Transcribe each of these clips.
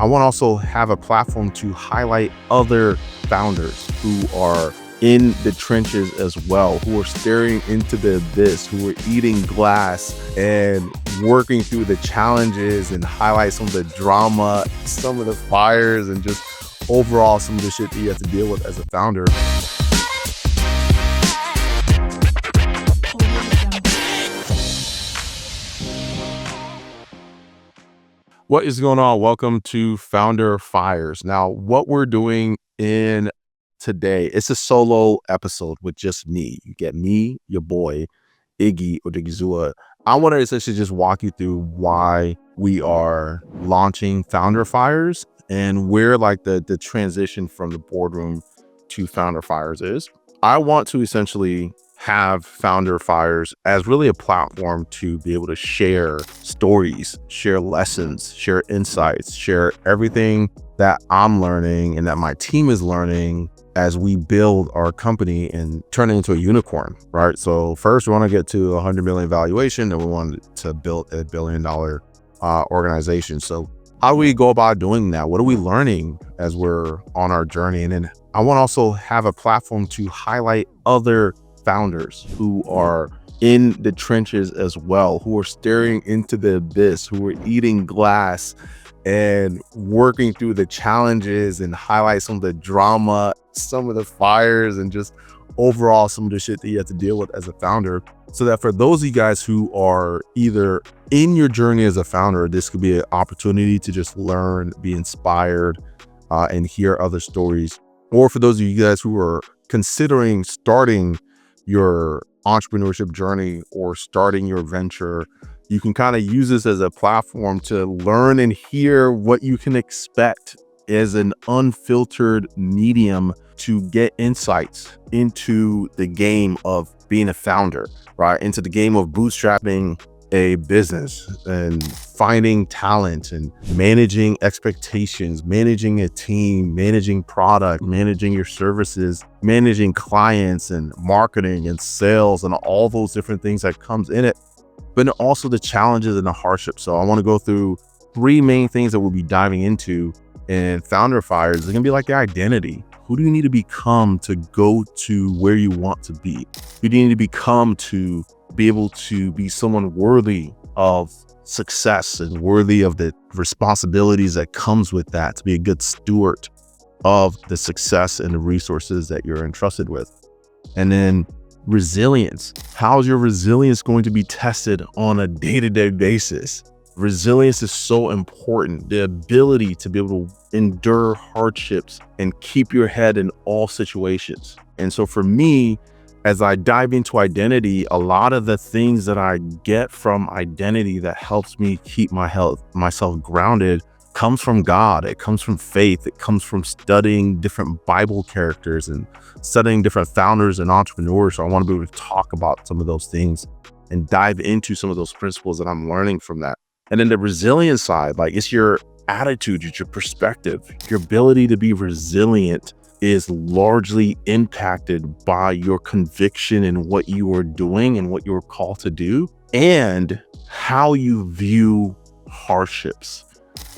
I want to also have a platform to highlight other founders who are in the trenches as well, who are staring into the abyss, who are eating glass and working through the challenges, and highlight some of the drama, some of the fires, and just overall some of the shit that you have to deal with as a founder. What is going on? Welcome to Founder Fires. Now, what we're doing in today, it's a solo episode with just me. You get me, your boy, Iggy Odigizua. I want to essentially just walk you through why we are launching Founder Fires and where like the transition from the boardroom to Founder Fires is. I want to essentially have Founder Fires as really a platform to be able to share stories, share lessons, share insights, share everything that I'm learning and that my team is learning as we build our company and turn it into a unicorn, right? So first we want to get to 100 million valuation, and we want to build $1 billion organization. So how do we go about doing that? What are we learning as we're on our journey? And then I want to also have a platform to highlight other founders who are in the trenches as well, who are staring into the abyss, who are eating glass and working through the challenges, and highlight some of the drama, some of the fires, and just overall some of the shit that you have to deal with as a founder. So that for those of you guys who are either in your journey as a founder, this could be an opportunity to just learn, be inspired, and hear other stories. Or for those of you guys who are considering starting your entrepreneurship journey or starting your venture, you can kind of use this as a platform to learn and hear what you can expect as an unfiltered medium to get insights into the game of being a founder, right? Into the game of bootstrapping a business and finding talent and managing expectations, managing a team, managing product, managing your services, managing clients and marketing and sales and all those different things that comes in it, but also the challenges and the hardships. So I want to go through three main things that we'll be diving into in Founder Fires. It's gonna be like your identity. Who do you need to become to go to where you want to be? Who do you need to become to be able to be someone worthy of success and worthy of the responsibilities that comes with that, to be a good steward of the success and the resources that you're entrusted with? And then resilience. How's your resilience going to be tested on a day-to-day basis? Resilience is so important. The ability to be able to endure hardships and keep your head in all situations. And so for me, as I dive into identity, a lot of the things that I get from identity that helps me keep myself grounded comes from God. It comes from faith. It comes from studying different Bible characters and studying different founders and entrepreneurs. So I want to be able to talk about some of those things and dive into some of those principles that I'm learning from that. And then the resilience side, like it's your attitude, it's your perspective, your ability to be resilient is largely impacted by your conviction in what you are doing and what you're called to do, and how you view hardships.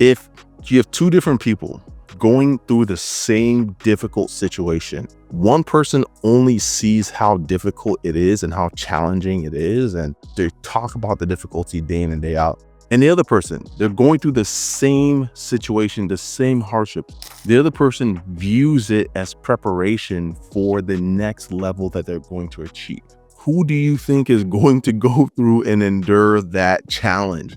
If you have two different people going through the same difficult situation, one person only sees how difficult it is and how challenging it is, and they talk about the difficulty day in and day out. And the other person, they're going through the same situation, the same hardship. The other person views it as preparation for the next level that they're going to achieve. Who do you think is going to go through and endure that challenge?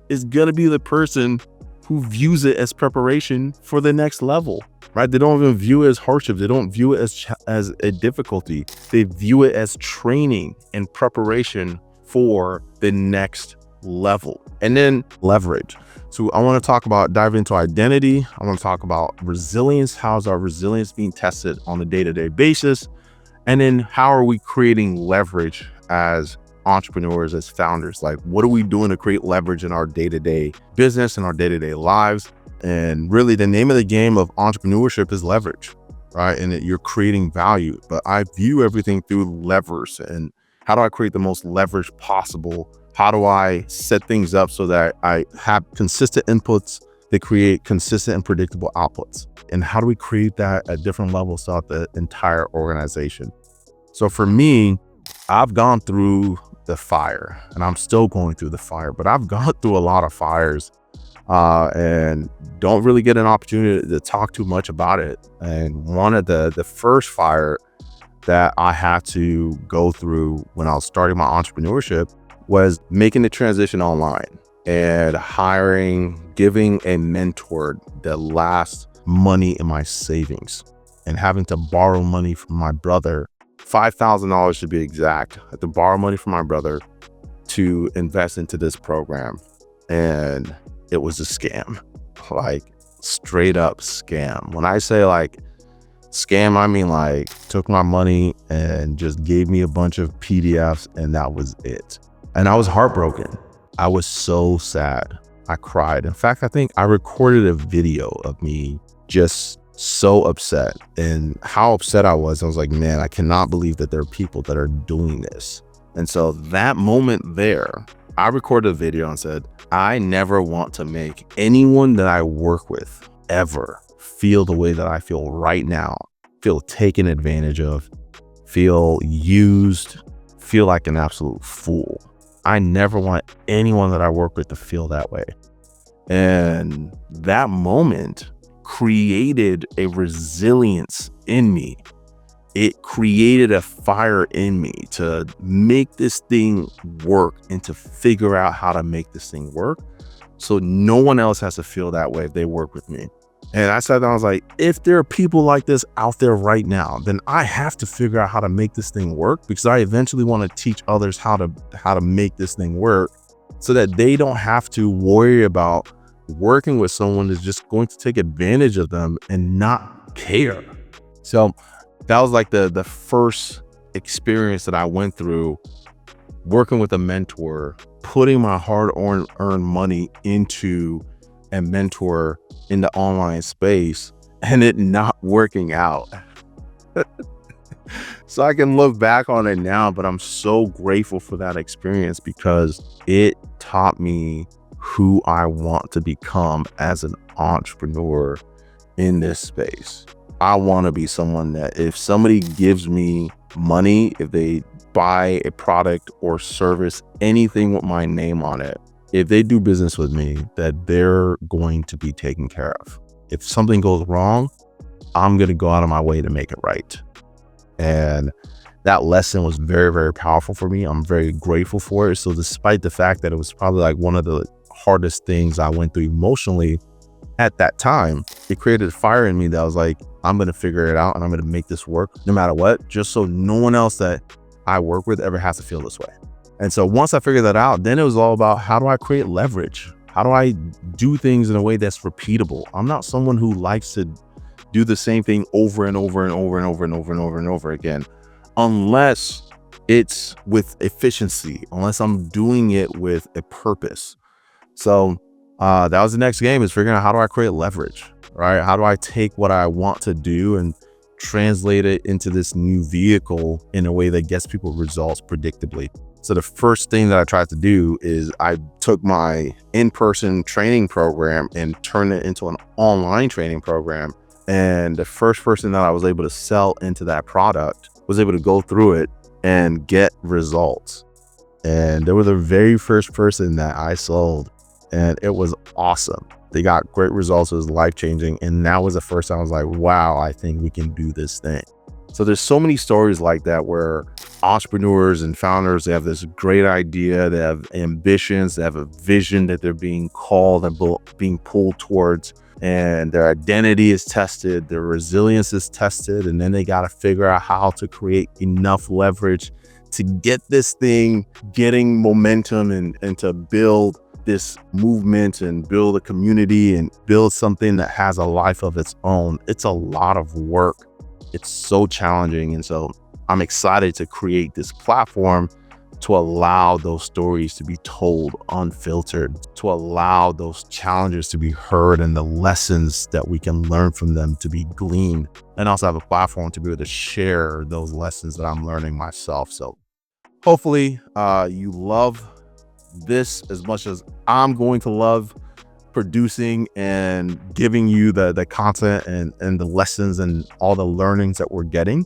It's going to be the person who views it as preparation for the next level, right? They don't even view it as hardship. They don't view it as a difficulty. They view it as training and preparation for the next level. And then leverage. So I want to dive into identity. I want to talk about resilience. How's our resilience being tested on a day-to-day basis? And then how are we creating leverage as entrepreneurs, as founders? Like, what are we doing to create leverage in our day-to-day business and our day-to-day lives? And really the name of the game of entrepreneurship is leverage, right? And that you're creating value. But I view everything through levers. And how do I create the most leverage possible? How do I set things up so that I have consistent inputs They create consistent and predictable outputs. And how do we create that at different levels throughout the entire organization? So for me, I've gone through the fire, and I'm still going through the fire, but I've gone through a lot of fires and don't really get an opportunity to talk too much about it. And one of the first fire that I had to go through when I was starting my entrepreneurship was making the transition online and giving a mentor the last money in my savings and having to borrow money from my brother, $5,000 to be exact. I had to borrow money from my brother to invest into this program. And it was a scam, like straight up scam. When I say like scam, I mean like took my money and just gave me a bunch of PDFs and that was it. And I was heartbroken. I was so sad. I cried. In fact, I think I recorded a video of me just so upset, and how upset I was like, man, I cannot believe that there are people that are doing this. And so that moment there, I recorded a video and said, I never want to make anyone that I work with ever feel the way that I feel right now, feel taken advantage of, feel used, feel like an absolute fool. I never want anyone that I work with to feel that way. And that moment created a resilience in me. It created a fire in me to make this thing work and to figure out how to make this thing work so no one else has to feel that way if they work with me. And I sat down, I was like, if there are people like this out there right now, then I have to figure out how to make this thing work, because I eventually want to teach others how to make this thing work so that they don't have to worry about working with someone that's just going to take advantage of them and not care. So that was like the first experience that I went through, working with a mentor, putting my hard-earned money into a mentor in the online space and it not working out. So I can look back on it now, but I'm so grateful for that experience because it taught me who I want to become as an entrepreneur in this space. I want to be someone that if somebody gives me money, if they buy a product or service, anything with my name on it, if they do business with me, that they're going to be taken care of. If something goes wrong, I'm going to go out of my way to make it right. And that lesson was very, very powerful for me. I'm very grateful for it. So despite the fact that it was probably like one of the hardest things I went through emotionally at that time, it created a fire in me that was like, I'm going to figure it out and I'm going to make this work no matter what, just so no one else that I work with ever has to feel this way. And so once I figured that out, then it was all about how do I create leverage? How do I do things in a way that's repeatable? I'm not someone who likes to do the same thing over and over and over and over and over and over and over again, unless it's with efficiency, unless I'm doing it with a purpose. So that was the next game, is figuring out how do I create leverage, right? How do I take what I want to do and translate it into this new vehicle in a way that gets people results predictably? So the first thing that I tried to do is I took my in-person training program and turned it into an online training program. And the first person that I was able to sell into that product was able to go through it and get results. And they were the very first person that I sold, and it was awesome. They got great results. It was life-changing. And that was the first time I was like, wow, I think we can do this thing. So there's so many stories like that where entrepreneurs and founders, they have this great idea, they have ambitions, they have a vision that they're being called and being pulled towards, and their identity is tested, their resilience is tested, and then they got to figure out how to create enough leverage to get this thing getting momentum and to build this movement and build a community and build something that has a life of its own. It's a lot of work. It's so challenging. And so I'm excited to create this platform to allow those stories to be told unfiltered, to allow those challenges to be heard and the lessons that we can learn from them to be gleaned, and also have a platform to be able to share those lessons that I'm learning myself. So hopefully you love this as much as I'm going to love producing and giving you the content and the lessons and all the learnings that we're getting.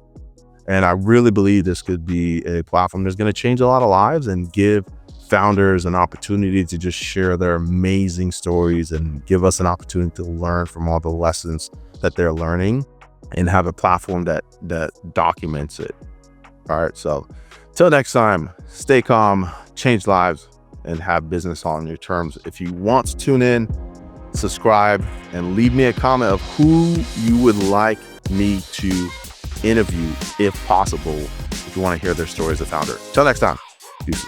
And I really believe this could be a platform that's going to change a lot of lives and give founders an opportunity to just share their amazing stories and give us an opportunity to learn from all the lessons that they're learning and have a platform that documents it. All right. So till next time, stay calm, change lives, and have business on your terms. If you want to tune in, subscribe, and leave me a comment of who you would like me to interview if possible, if you want to hear their story as a founder. Till next time, peace.